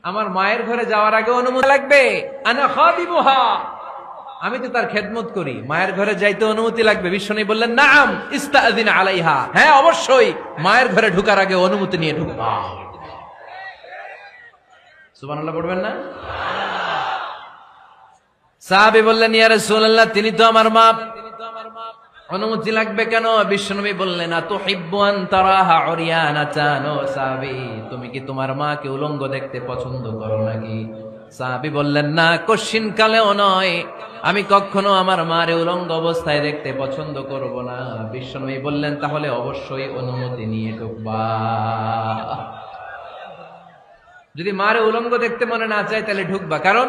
আমার মায়ের ঘরে যাওয়ার আগে অনুমতি লাগবে, আনা খাদিমুহা, আমি তো তার খেদমত করি, মায়ের ঘরে যাইতে অনুমতি লাগবে। বিশ্বনবী বললেন নাম ইস্তাযিন আলাইহা, হ্যাঁ অবশ্যই মায়ের ঘরে ঢোকার আগে অনুমতি নিয়ে ঢুকবা। সুবহানাল্লাহ পড়বেন না? সাহাবী বললেন ইয়া রাসূলুল্লাহ, তিনি তো আমার মা, অনুমতি লাগবে কেন? বিশ্বনবী বললেন আতুহিব্বু আন তারাহা উরিয়ানাতান, ও সাহাবী তুমি কি তোমার মাকে উলঙ্গ দেখতে পছন্দ করো নাকি? সাহাবী বললেন না, কশিন কালেও নয়, আমি কখনো আমার মারে উলঙ্গ অবস্থায় দেখতে পছন্দ করব না। বিশ্বনবী বললেন তাহলে অবশ্যই অনুমতি নিয়ে ঢুকবা। যদি মারে উলঙ্গ দেখতে মনে না চায় তাহলে ঢুকবা, কারণ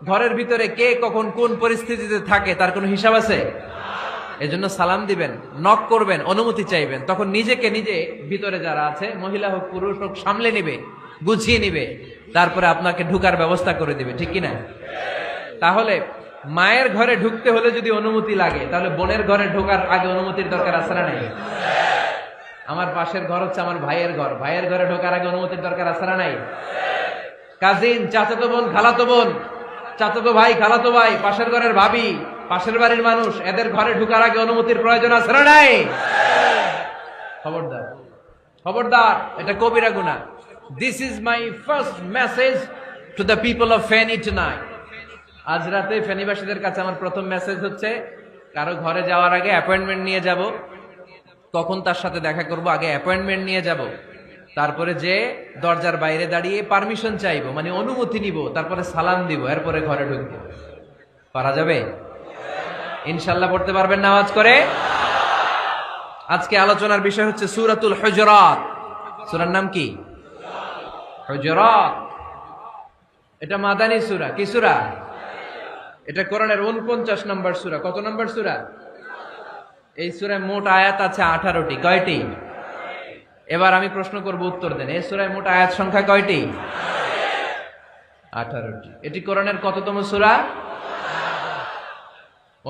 ঘরের ভিতরে কে কখন কোন পরিস্থিতিতে থাকে তার কোনো হিসাব আছে। এজন্য সালাম দিবেন, নক করবেন, অনুমতি চাইবেন, তখন নিজেকে নিজে ভিতরে যারা আছে মহিলা হোক পুরুষ হোক সামলে নিবে, গুছিয়ে নিবে, তারপরে আপনাকে ঢুকার ব্যবস্থা করে দিবে, ঠিক কিনা? তাহলে মায়ের ঘরে ঢুকতে হলে যদি অনুমতি লাগে, তাহলে বোনের ঘরে ঢোকার আগে অনুমতির দরকার আছে না নাই? আমার পাশের ঘর হচ্ছে আমার ভাইয়ের ঘর, ভাইয়ের ঘরে ঢোকার আগে অনুমতির দরকার আছে না নাই? কাজিন, চাচাতো বোন, খালাতো বোন, চাচাতো ভাই, খালাতো ভাই, পাশের ঘরের ভাবি, পাশের বাড়ির মানুষ, এদের ঘরে ঢোকার আগে অনুমতির প্রয়োজন আছে না নাই? খবরদার, খবরদার, এটা কবিরা গুনাহ। This is my first message to the people of Feni tonight. আজ রাতে ফেনীবাসীদের কাছে আমার প্রথম মেসেজ হচ্ছে, কারো ঘরে যাওয়ার আগে অ্যাপয়েন্টমেন্ট নিয়ে যাব, কখন তার সাথে দেখা করব আগে অ্যাপয়েন্টমেন্ট নিয়ে যাব, তারপরে যে দরজার বাইরে দাঁড়িয়ে পারমিশন চাইবো, মানে অনুমতি নিব, তারপরে সালাম দিব, এরপরে ঘরে ঢুকবো। পারা যাবে? ইনশাআল্লাহ পড়তে পারবেন নামাজ করে? আজকে আলোচনার বিষয় হচ্ছে সূরাতুল হুজুরাত। সূরার নাম কি? হুজুরাত। এটা মাদানী সূরা। কি সূরা? এটা কোরআনের 49 নম্বর সূরা। কত নম্বর সূরা? এই সূরায় মোট আয়াত আছে 18টি। কয়টি? এবার আমি প্রশ্ন করব, উত্তর দেন। এই সূরায় মোট আয়াত সংখ্যা কয়টি? 18টি। এটি কোরআনের কততম সূরা?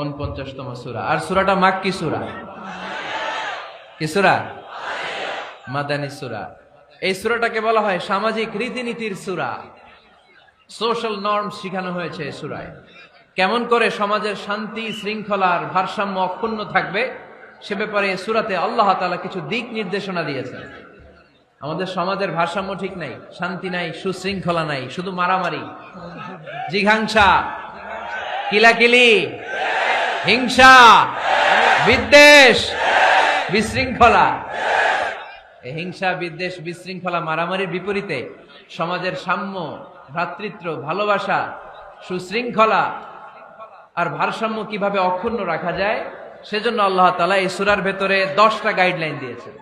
49তম সূরা। আর সূরাটা মাক্কি সূরা। কি সূরা? মাদানী সূরা। এই সূরাটাকে বলা হয় সামাজিক রীতিনীতির সূরা। সোশ্যাল নর্মস শেখানো হয়েছে এই সূরায়। কেমন করে সমাজের শান্তি শৃঙ্খলার ভারসাম্য অক্ষুণ্ণ থাকবে সে ব্যাপারে এই সূরাতে আল্লাহ তাআলা কিছু দিক নির্দেশনা দিয়েছেন। আমাদের সমাজের ভারসাম্য ঠিক নাই, শান্তি নাই, সুশৃঙ্খলা নাই, শুধু মারামারি, জিঘাংসা, কিলাকিলি, হিংসা, বিদ্বেষ, বিশৃঙ্খলা। এই হিংসা, বিদ্বেষ, বিশৃঙ্খলা, মারামারির বিপরীতে সমাজের সাম্য, ভ্রাতৃত্ব, ভালোবাসা, সুশৃঙ্খলা আর ভারসাম্য কিভাবে অক্ষুণ্ণ রাখা যায়, সেজন্য আল্লাহ তাআলা এই সূরার ভেতরে 10টা গাইডলাইন দিয়েছেন।